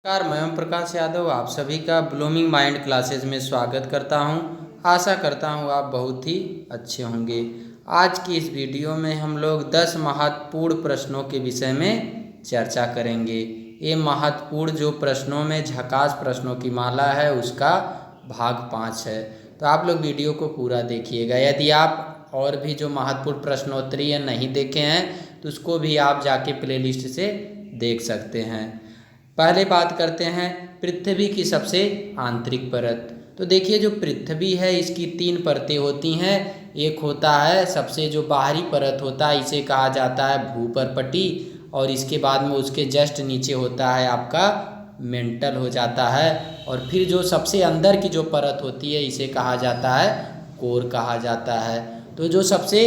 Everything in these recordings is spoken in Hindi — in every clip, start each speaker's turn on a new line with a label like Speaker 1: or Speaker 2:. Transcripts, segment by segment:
Speaker 1: नमस्कार, मैं ओम प्रकाश यादव आप सभी का ब्लूमिंग माइंड क्लासेज में स्वागत करता हूं। आशा करता हूं आप बहुत ही अच्छे होंगे। आज की इस वीडियो में हम लोग 10 महत्वपूर्ण प्रश्नों के विषय में चर्चा करेंगे। ये महत्वपूर्ण जो प्रश्नों में झकास प्रश्नों की माला है उसका भाग 5 है, तो आप लोग वीडियो को पूरा देखिएगा। यदि आप और भी जो महत्वपूर्ण प्रश्नोत्तरी नहीं देखे हैं तो उसको भी आप जाके प्लेलिस्ट से देख सकते हैं। पहले बात करते हैं पृथ्वी की सबसे आंतरिक परत। तो देखिए, जो पृथ्वी है इसकी 3 परतें होती हैं। एक होता है सबसे जो बाहरी परत होता है, इसे कहा जाता है भूपर्पटी, और इसके बाद में उसके जस्ट नीचे होता है आपका मेंटल हो जाता है, और फिर जो सबसे अंदर की जो परत होती है इसे कहा जाता है कोर कहा जाता है। तो जो सबसे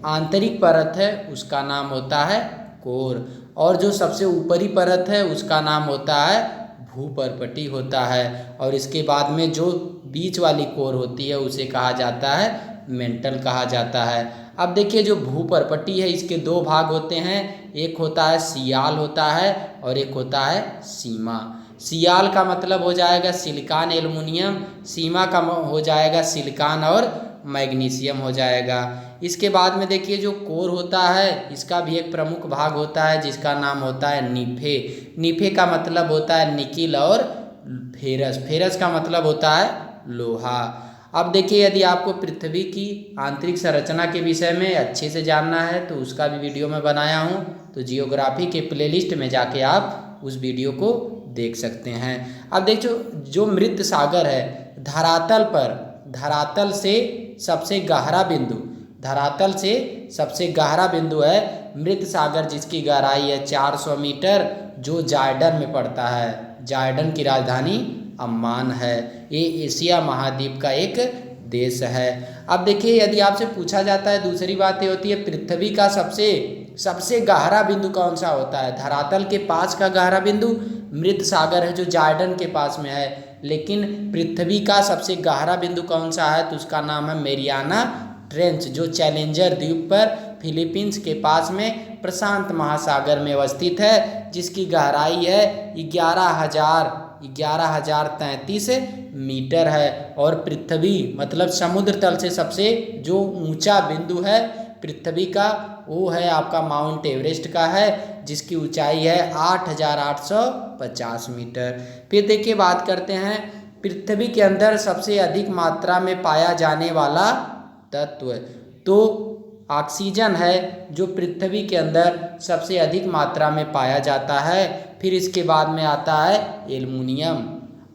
Speaker 1: आंतरिक परत है उसका नाम होता है कोर, और जो सबसे ऊपरी परत है उसका नाम होता है भूपर्पटी होता है, और इसके बाद में जो बीच वाली कोर होती है उसे कहा जाता है मेंटल कहा जाता है। अब देखिए, जो भूपर्पटी है इसके 2 भाग होते हैं, एक होता है सियाल होता है और एक होता है सीमा। सियाल का मतलब हो जाएगा सिलिकॉन एल्युमिनियम, सीमा का हो जाएगा सिलिकॉन और मैग्नीशियम हो जाएगा। इसके बाद में देखिए, जो कोर होता है इसका भी एक प्रमुख भाग होता है जिसका नाम होता है निफे। निफे का मतलब होता है निकिल, और फेरस, फेरस का मतलब होता है लोहा। अब देखिए, यदि आपको पृथ्वी की आंतरिक संरचना के विषय में अच्छे से जानना है तो उसका भी वीडियो मैं बनाया हूँ, तो जियोग्राफी के प्लेलिस्ट में जाके आप उस वीडियो को देख सकते हैं। अब देखो, जो मृत सागर है धरातल पर, धरातल से सबसे गहरा बिंदु, धरातल से सबसे गहरा बिंदु है मृत सागर, जिसकी गहराई है 400 मीटर, जो जॉर्डन में पड़ता है। जॉर्डन की राजधानी अम्मान है। ये एशिया महाद्वीप का एक देश है। अब देखिए, यदि आपसे पूछा जाता है, दूसरी बात ये होती है पृथ्वी का सबसे गहरा बिंदु कौन सा होता है। धरातल के पास का गहरा बिंदु मृत सागर है जो जॉर्डन के पास में है, लेकिन पृथ्वी का सबसे गहरा बिंदु कौन सा है तो उसका नाम है मेरियाना ट्रेंच, जो चैलेंजर द्वीप पर फिलीपींस के पास में प्रशांत महासागर में अवस्थित है, जिसकी गहराई है 11,033 मीटर है। और पृथ्वी मतलब समुद्र तल से सबसे जो ऊंचा बिंदु है पृथ्वी का वो है आपका माउंट एवरेस्ट का है, जिसकी ऊंचाई है 8,850 मीटर। फिर देखिए, बात करते हैं पृथ्वी के अंदर सबसे अधिक मात्रा में पाया जाने वाला तत्व, तो ऑक्सीजन है जो पृथ्वी के अंदर सबसे अधिक मात्रा में पाया जाता है। फिर इसके बाद में आता है एल्युमिनियम,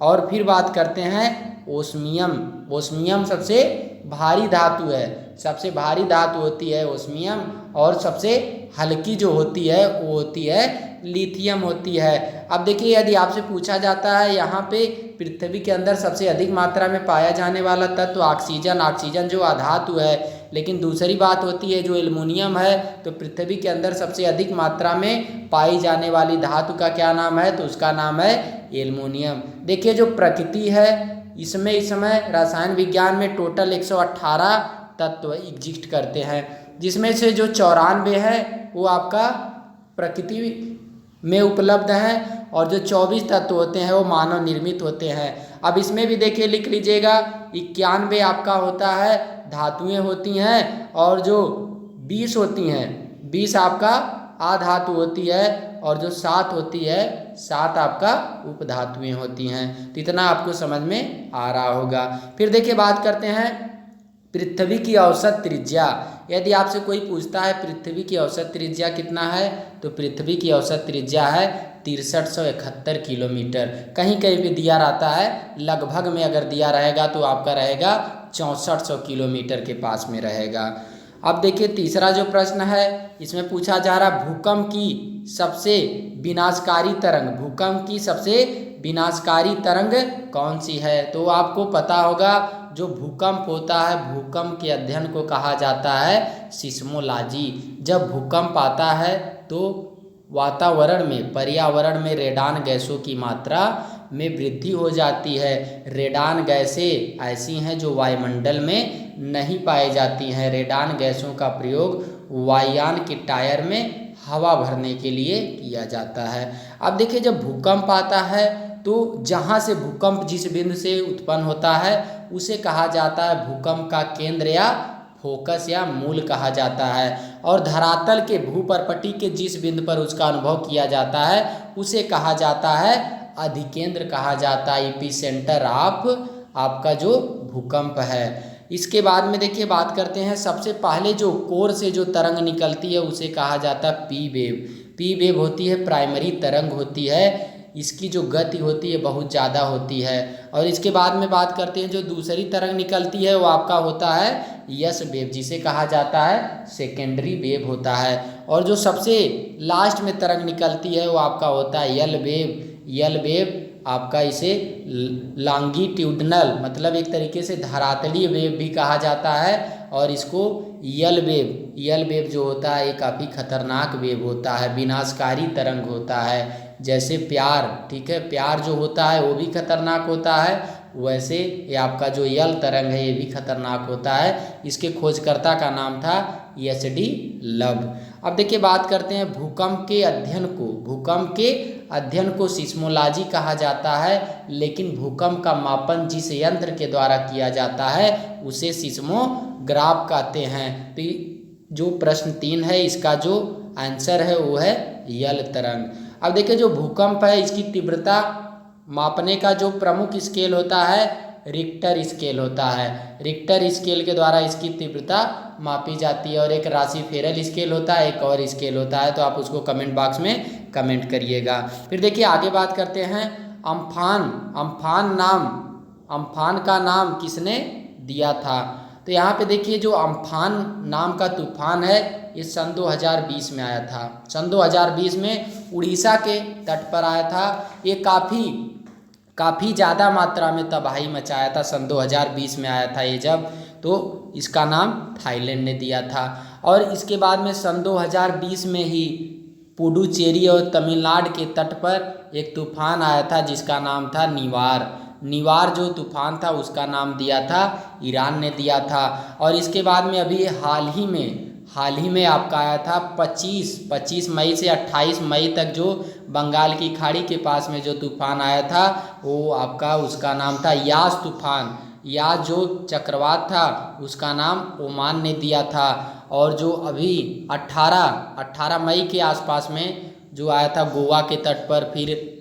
Speaker 1: और फिर बात करते हैं ओस्मियम। ओस्मियम सबसे भारी धातु है, सबसे भारी धातु होती है ओस्मियम, और सबसे हल्की जो होती है वो होती है लिथियम होती है। अब देखिए, यदि आपसे पूछा जाता है यहाँ पे पृथ्वी के अंदर सबसे अधिक मात्रा में पाया जाने वाला तत्व ऑक्सीजन, ऑक्सीजन जो अधातु है, लेकिन दूसरी बात होती है जो एल्युमिनियम है, तो पृथ्वी के अंदर सबसे अधिक मात्रा में पाई जाने वाली धातु का क्या नाम है तो उसका नाम है एल्युमिनियम। देखिए, जो प्रकृति है इसमें इस समय रसायन विज्ञान में टोटल 118 तत्व एग्जिस्ट करते हैं, जिसमें से जो 94 है वो आपका प्रकृति में उपलब्ध हैं, और जो 24 तत्व होते हैं वो मानव निर्मित होते हैं। अब इसमें भी देखिए, लिख लीजिएगा 91 आपका होता है धातुएं होती हैं, और जो 20 होती हैं 20 आपका आधातु होती है, और जो 7 होती है 7 आपका उपधातुएं होती हैं। तो इतना आपको समझ में आ रहा होगा। फिर देखिए, बात करते हैं पृथ्वी की औसत त्रिज्या। यदि आपसे कोई पूछता है पृथ्वी की औसत त्रिज्या कितना है तो पृथ्वी की औसत त्रिज्या है 6371 किलोमीटर। कहीं कहीं भी दिया रहता है, लगभग में अगर दिया रहेगा तो आपका रहेगा 6400 किलोमीटर के पास में रहेगा। अब देखिए, तीसरा जो प्रश्न है इसमें पूछा जा रहा भूकंप की सबसे विनाशकारी तरंग, भूकंप की सबसे विनाशकारी तरंग कौन सी है। तो आपको पता होगा, जो भूकंप होता है भूकंप के अध्ययन को कहा जाता है सिस्मोलॉजी। जब भूकंप आता है तो वातावरण में, पर्यावरण में रेडान गैसों की मात्रा में वृद्धि हो जाती है। रेडान गैसें ऐसी हैं जो वायुमंडल में नहीं पाई जाती हैं। रेडान गैसों का प्रयोग वायुयान के टायर में हवा भरने के लिए किया जाता है। अब देखिए, जब भूकंप आता है तो जहाँ से भूकंप जिस बिंदु से उत्पन्न होता है उसे कहा जाता है भूकंप का केंद्र या फोकस या मूल कहा जाता है। और धरातल के भूपर्पटी के जिस बिंदु पर उसका अनुभव किया जाता है उसे कहा जाता है अधिकेंद्र कहा जाता है, एपिसेंटर ऑफ आपका जो भूकंप है। इसके बाद में देखिए बात करते हैं, सबसे पहले जो कोर से जो तरंग निकलती है उसे कहा जाता है पी वेव। पी वेव होती है प्राइमरी तरंग होती है, इसकी जो गति होती है बहुत ज़्यादा होती है। और इसके बाद में बात करते हैं जो दूसरी तरंग निकलती है वो आपका होता है यस वेव, जिसे कहा जाता है सेकेंडरी वेव होता है। और जो सबसे लास्ट में तरंग निकलती है वो आपका होता है यल वेव। यल वेव आपका इसे लॉन्गिट्यूडनल मतलब एक तरीके से धरातलीय वेव भी कहा जाता है। और इसको यल वेव जो होता है ये काफ़ी खतरनाक वेव होता है, विनाशकारी तरंग होता है। जैसे प्यार, ठीक है, प्यार जो होता है वो भी खतरनाक होता है, वैसे ये आपका जो यल तरंग है ये भी खतरनाक होता है। इसके खोजकर्ता का नाम था एच.डी. लव। अब देखिए बात करते हैं भूकंप के अध्ययन को सिस्मोलॉजी कहा जाता है, लेकिन भूकंप का मापन जिस यंत्र के द्वारा किया जाता है उसे सिस्मोग्राफ कहते हैं। तो जो प्रश्न 3 है इसका जो आंसर है वो है यल तरंग। अब देखिए जो भूकंप है इसकी तीव्रता मापने का जो प्रमुख स्केल होता है रिक्टर स्केल होता है। रिक्टर स्केल के द्वारा इसकी तीव्रता मापी जाती है। और एक राशिफेरल स्केल होता है, एक और स्केल होता है, तो आप उसको कमेंट बॉक्स में कमेंट करिएगा। फिर देखिए आगे बात करते हैं अम्फान का नाम किसने दिया था। तो यहाँ पे देखिए जो अम्फान नाम का तूफान है ये सन 2020 में आया था। सन 2020 में उड़ीसा के तट पर आया था। ये काफ़ी ज़्यादा मात्रा में तबाही मचाया था। सन 2020 में आया था ये जब, तो इसका नाम थाईलैंड ने दिया था। और इसके बाद में सन 2020 में ही पुडुचेरी और तमिलनाडु के तट पर एक तूफान आया था जिसका नाम था निवार जो तूफान था उसका नाम दिया था ईरान ने दिया था। और इसके बाद में अभी हाल ही में आपका आया था 25 मई से 28 मई तक जो बंगाल की खाड़ी के पास में जो तूफान आया था वो आपका उसका नाम था यास तूफान। यास जो चक्रवात था उसका नाम ओमान ने दिया था। और जो अभी 18 मई के आसपास में जो आया था गोवा के तट पर, फिर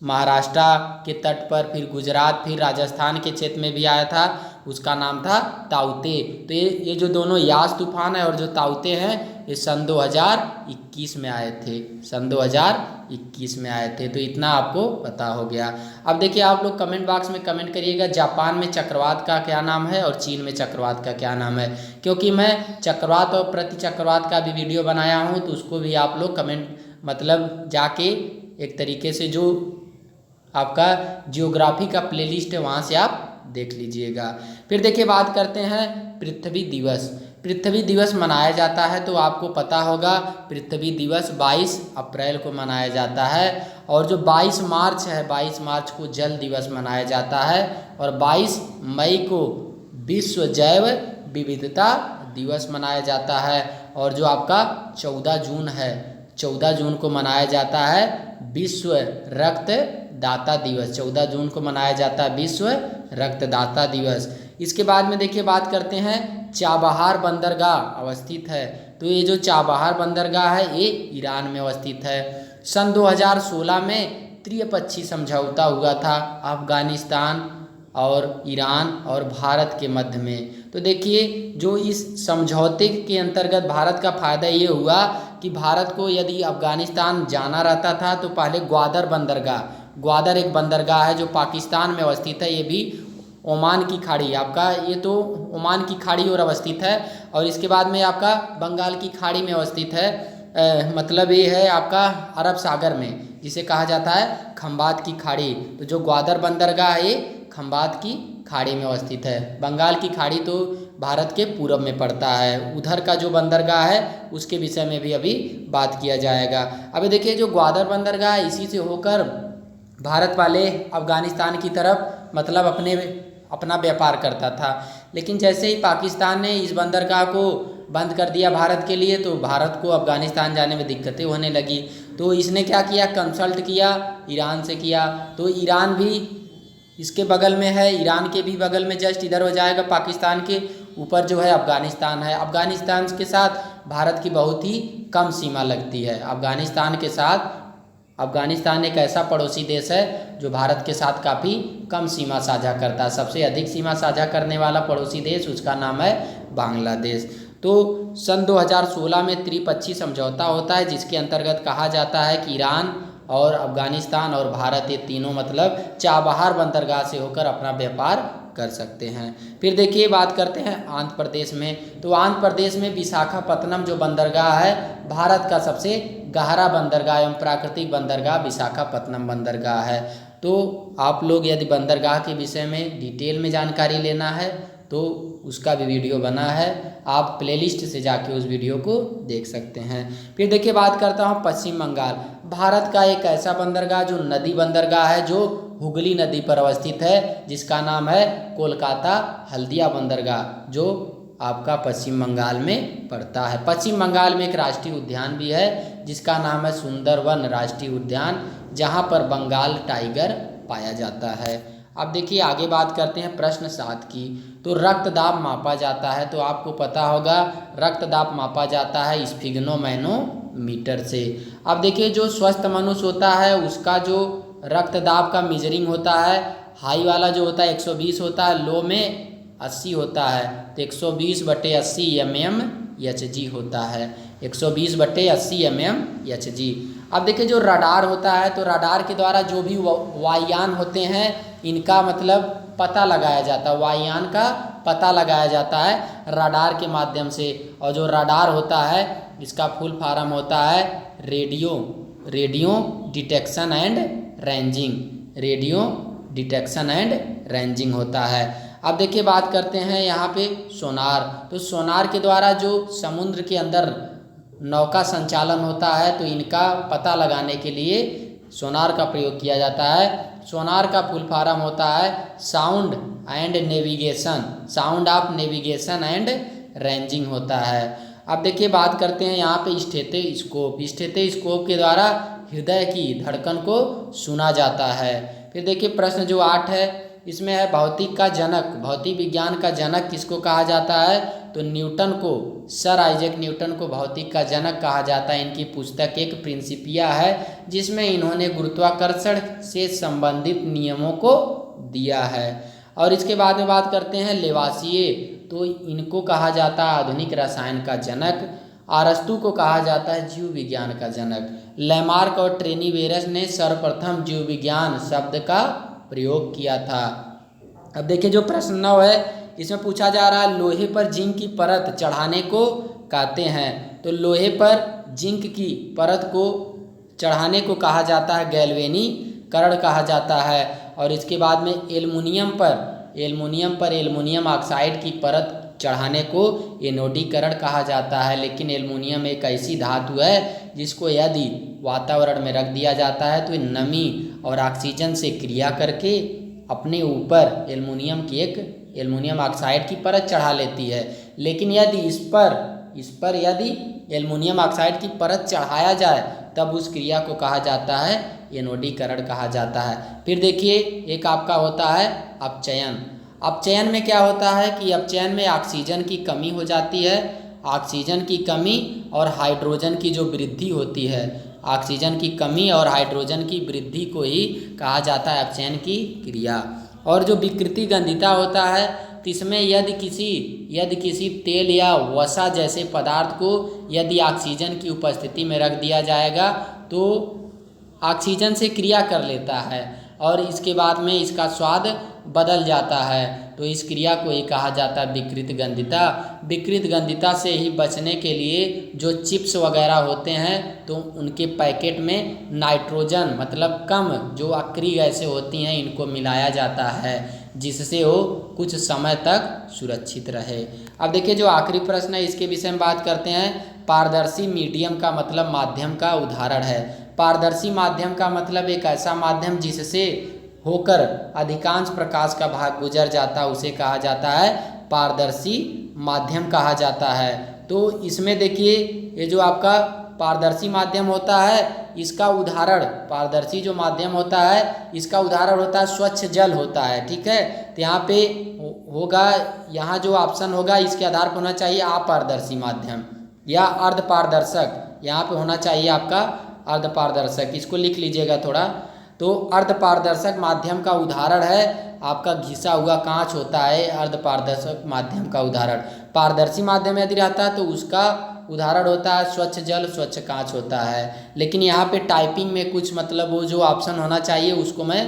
Speaker 1: महाराष्ट्र के तट पर, फिर गुजरात, फिर राजस्थान के क्षेत्र में भी आया था, उसका नाम था ताउते। तो ये जो दोनों यास तूफान है और जो ताउते हैं ये सन 2021 में आए थे। सन 2021 में आए थे। तो इतना आपको पता हो गया। अब देखिए आप लोग कमेंट बॉक्स में कमेंट करिएगा जापान में चक्रवात का क्या नाम है और चीन में चक्रवात का क्या नाम है, क्योंकि मैं चक्रवात और प्रति चक्रवात का भी वीडियो बनाया हूँ, तो उसको भी आप लोग कमेंट मतलब जाके एक तरीके से जो आपका जियोग्राफी का प्लेलिस्ट है वहाँ से आप देख लीजिएगा। फिर देखिए बात करते हैं पृथ्वी दिवस। पृथ्वी दिवस मनाया जाता है तो आपको पता होगा पृथ्वी दिवस 22 अप्रैल को मनाया जाता है। और जो 22 मार्च है 22 मार्च को जल दिवस मनाया जाता है। और 22 मई को विश्व जैव विविधता दिवस मनाया जाता है। और जो आपका 14 जून है 14 जून को मनाया जाता है विश्व रक्तदाता दिवस। 14 जून को मनाया जाता है विश्व रक्तदाता दिवस। इसके बाद में देखिए बात करते हैं चाबहार बंदरगाह अवस्थित है। तो ये जो चाबहार बंदरगाह है ये ईरान में अवस्थित है। सन 2016 में त्रिपक्षीय समझौता हुआ था अफगानिस्तान और ईरान और भारत के मध्य में। तो देखिए जो इस समझौते के अंतर्गत भारत का फ़ायदा ये हुआ कि भारत को यदि अफगानिस्तान जाना रहता था तो पहले ग्वादर एक बंदरगाह है जो पाकिस्तान में अवस्थित है। ये भी ओमान की खाड़ी आपका, ये तो ओमान की खाड़ी और अवस्थित है। और इसके बाद में आपका बंगाल की खाड़ी में अवस्थित है। मतलब ये है आपका अरब सागर में, जिसे कहा जाता है खंबात की खाड़ी। तो जो ग्वादर बंदरगाह है ये खंबात की खाड़ी में अवस्थित है। बंगाल की खाड़ी तो भारत के पूरब में पड़ता है। उधर का जो बंदरगाह है उसके विषय में भी अभी बात किया जाएगा। अभी देखिए जो ग्वादर बंदरगाह है इसी से होकर भारत वाले अफगानिस्तान की तरफ मतलब अपना व्यापार करता था। लेकिन जैसे ही पाकिस्तान ने इस बंदरगाह को बंद कर दिया भारत के लिए, तो भारत को अफगानिस्तान जाने में दिक्कतें होने लगी। तो इसने क्या किया, कंसल्ट किया, ईरान से किया। तो ईरान भी इसके बगल में है, ईरान के भी बगल में जस्ट इधर हो जाएगा, पाकिस्तान के ऊपर जो है अफ़गानिस्तान है। अफ़गानिस्तान के साथ भारत की बहुत ही कम सीमा लगती है। अफ़गानिस्तान के साथ, अफ़गानिस्तान एक ऐसा पड़ोसी देश है जो भारत के साथ काफ़ी कम सीमा साझा करता है। सबसे अधिक सीमा साझा करने वाला पड़ोसी देश, उसका नाम है बांग्लादेश। तो सन 2016 में त्रिपक्षीय समझौता होता है, जिसके अंतर्गत कहा जाता है कि ईरान और अफ़गानिस्तान और भारत, ये तीनों मतलब चाबहार बंदरगाह से होकर अपना व्यापार कर सकते हैं। फिर देखिए बात करते हैं आंध्र प्रदेश में। तो आंध्र प्रदेश में विशाखापत्तनम जो बंदरगाह है, भारत का सबसे गहरा बंदरगाह एवं प्राकृतिक बंदरगाह विशाखापत्तनम बंदरगाह है। तो आप लोग यदि बंदरगाह के विषय में डिटेल में जानकारी लेना है तो उसका भी वीडियो बना है, आप प्लेलिस्ट से जाके उस वीडियो को देख सकते हैं। फिर देखिए बात करता हूँ पश्चिम बंगाल। भारत का एक ऐसा बंदरगाह जो नदी बंदरगाह है, जो हुगली नदी पर अवस्थित है, जिसका नाम है कोलकाता हल्दिया बंदरगाह, जो आपका पश्चिम बंगाल में पड़ता है। पश्चिम बंगाल में एक राष्ट्रीय उद्यान भी है जिसका नाम है सुंदरवन राष्ट्रीय उद्यान, जहाँ पर बंगाल टाइगर पाया जाता है। अब देखिए आगे बात करते हैं प्रश्न 7 की। तो रक्तदाब मापा जाता है, तो आपको पता होगा रक्तदाब मापा जाता है स्फिग्नोमैनोमीटर से। अब देखिए जो स्वस्थ मनुष्य होता है उसका जो रक्तदाब का मेजरिंग होता है, हाई वाला जो होता है 120 होता है, लो में 80 होता है। तो 120/80 mmHg होता है, 120/80 mmHg। अब देखिए जो रडार होता है, तो रडार के द्वारा जो भी वायुयान होते हैं इनका मतलब पता लगाया जाता है, वायुयान का पता लगाया जाता है रडार के माध्यम से। और जो रडार होता है इसका फुल फॉर्म होता है radio detection and ranging, radio detection and ranging होता है। अब देखिए बात करते हैं यहाँ पे सोनार। तो सोनार के द्वारा जो समुद्र के अंदर नौका संचालन होता है, तो इनका पता लगाने के लिए सोनार का प्रयोग किया जाता है। सोनार का फुल फॉर्म होता है sound and navigation, sound of navigation and ranging होता है। अब देखिए बात करते हैं यहाँ पे स्टेथोस्कोप। स्टेथोस्कोप के द्वारा हृदय की धड़कन को सुना जाता है। फिर देखिए प्रश्न जो 8 है, इसमें है भौतिक का जनक, भौतिक विज्ञान का जनक किसको कहा जाता है? तो न्यूटन को, सर आइजैक न्यूटन को भौतिक का जनक कहा जाता है। इनकी पुस्तक एक प्रिंसिपिया है जिसमें इन्होंने गुरुत्वाकर्षण से संबंधित नियमों को दिया है। और इसके बाद में बात करते हैं लेवासिए, तो इनको कहा जाता है आधुनिक रसायन का जनक। अरस्तु को कहा जाता है जीव विज्ञान का जनक। लैमार्क और ट्रेनिवेरस ने सर्वप्रथम जीव विज्ञान शब्द का प्रयोग किया था। अब देखिए जो प्रश्न 9 है, इसमें पूछा जा रहा है लोहे पर जिंक की परत चढ़ाने को कहते हैं। तो लोहे पर जिंक की परत को चढ़ाने को कहा जाता है गैल्वेनीकरण कहा जाता है। और इसके बाद में एल्युमिनियम ऑक्साइड की परत चढ़ाने को एनोडीकरण कहा जाता है। लेकिन एल्युमिनियम एक ऐसी धातु है जिसको यदि वातावरण में रख दिया जाता है तो नमी और ऑक्सीजन से क्रिया करके अपने ऊपर एल्युमिनियम ऑक्साइड की परत चढ़ा लेती है। लेकिन यदि इस पर यदि एल्युमिनियम ऑक्साइड की परत चढ़ाया जाए तब उस क्रिया को कहा जाता है एनोडीकरण कहा जाता है। फिर देखिए एक आपका होता है अपचयन। अपचयन में क्या होता है कि अपचयन में ऑक्सीजन की कमी हो जाती है। ऑक्सीजन की कमी और हाइड्रोजन की जो वृद्धि होती है, ऑक्सीजन की कमी और हाइड्रोजन की वृद्धि को ही कहा जाता है अपचयन की क्रिया। और जो विकृति गंधिता होता है, तो इसमें यदि किसी तेल या वसा जैसे पदार्थ को यदि ऑक्सीजन की उपस्थिति में रख दिया जाएगा तो ऑक्सीजन से क्रिया कर लेता है और इसके बाद में इसका स्वाद बदल जाता है। तो इस क्रिया को ही कहा जाता है विकृत गंधिता। विकृत गंधिता से ही बचने के लिए जो चिप्स वगैरह होते हैं तो उनके पैकेट में नाइट्रोजन मतलब कम जो अक्रिय गैसें होती हैं इनको मिलाया जाता है, जिससे वो कुछ समय तक सुरक्षित रहे। अब देखिए जो आखिरी प्रश्न है इसके विषय में बात करते हैं। पारदर्शी मीडियम का मतलब माध्यम का उदाहरण है। पारदर्शी माध्यम का मतलब एक ऐसा माध्यम जिससे होकर अधिकांश प्रकाश का भाग गुजर जाता, उसे कहा जाता है पारदर्शी माध्यम कहा जाता है। तो इसमें देखिए ये जो आपका पारदर्शी माध्यम होता है, इसका उदाहरण पारदर्शी जो माध्यम होता है इसका उदाहरण होता है स्वच्छ जल होता है। ठीक है, तो यहाँ पे होगा, यहाँ जो ऑप्शन होगा इसके आधार पर होना चाहिए अपारदर्शी माध्यम या अर्धपारदर्शक। यहाँ पे होना चाहिए आपका अर्धपारदर्शक, इसको लिख लीजिएगा थोड़ा। तो अर्धपारदर्शक माध्यम का उदाहरण है आपका घिसा हुआ कांच होता है अर्धपारदर्शक माध्यम का उदाहरण। पारदर्शी माध्यम यदि रहता है तो उसका उदाहरण होता है स्वच्छ जल, स्वच्छ कांच होता है। लेकिन यहाँ पे टाइपिंग में कुछ मतलब वो जो ऑप्शन होना चाहिए उसको मैं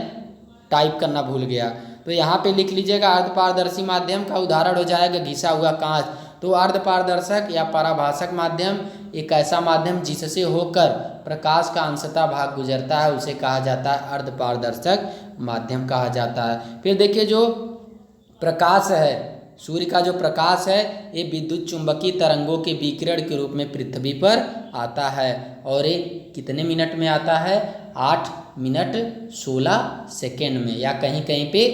Speaker 1: टाइप करना भूल गया, तो यहाँ पे लिख लीजिएगा अर्धपारदर्शी माध्यम का उदाहरण हो जाएगा घिसा हुआ कांच। तो अर्धपारदर्शक या पराभाषक माध्यम एक ऐसा माध्यम जिससे होकर प्रकाश का अंशतः भाग गुजरता है उसे कहा जाता है अर्धपारदर्शक माध्यम कहा जाता है। फिर देखिए जो प्रकाश है, सूर्य का जो प्रकाश है ये विद्युत चुंबकीय तरंगों के विकिरण के रूप में पृथ्वी पर आता है और ये कितने मिनट में आता है? 8 मिनट 16 सेकेंड में, या कहीं कहीं पे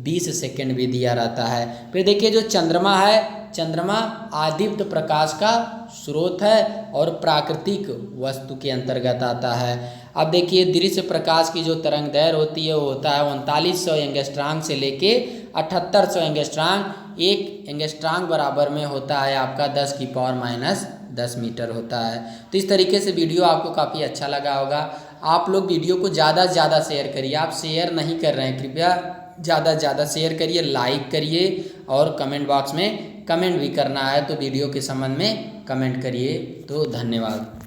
Speaker 1: 20 सेकेंड भी दिया रहता है। फिर देखिए जो चंद्रमा है, चंद्रमा आदित्य प्रकाश का स्रोत है और प्राकृतिक वस्तु के अंतर्गत आता है। अब देखिए दृश्य प्रकाश की जो तरंग दैर्घ्य होती है वो होता है 3900 एंगस्ट्रांग से लेके 7800 एंगस्ट्रांग। एक एंगस्ट्रांग बराबर में होता है आपका 10⁻⁻10 मीटर होता है। तो इस तरीके से वीडियो आपको काफ़ी अच्छा लगा होगा। आप लोग वीडियो को ज़्यादा से ज़्यादा शेयर करिए, आप शेयर नहीं कर रहे हैं, कृपया ज़्यादा से ज़्यादा शेयर करिए, लाइक करिए और कमेंट बॉक्स में कमेंट भी करना है तो वीडियो के संबंध में कमेंट करिए। तो धन्यवाद।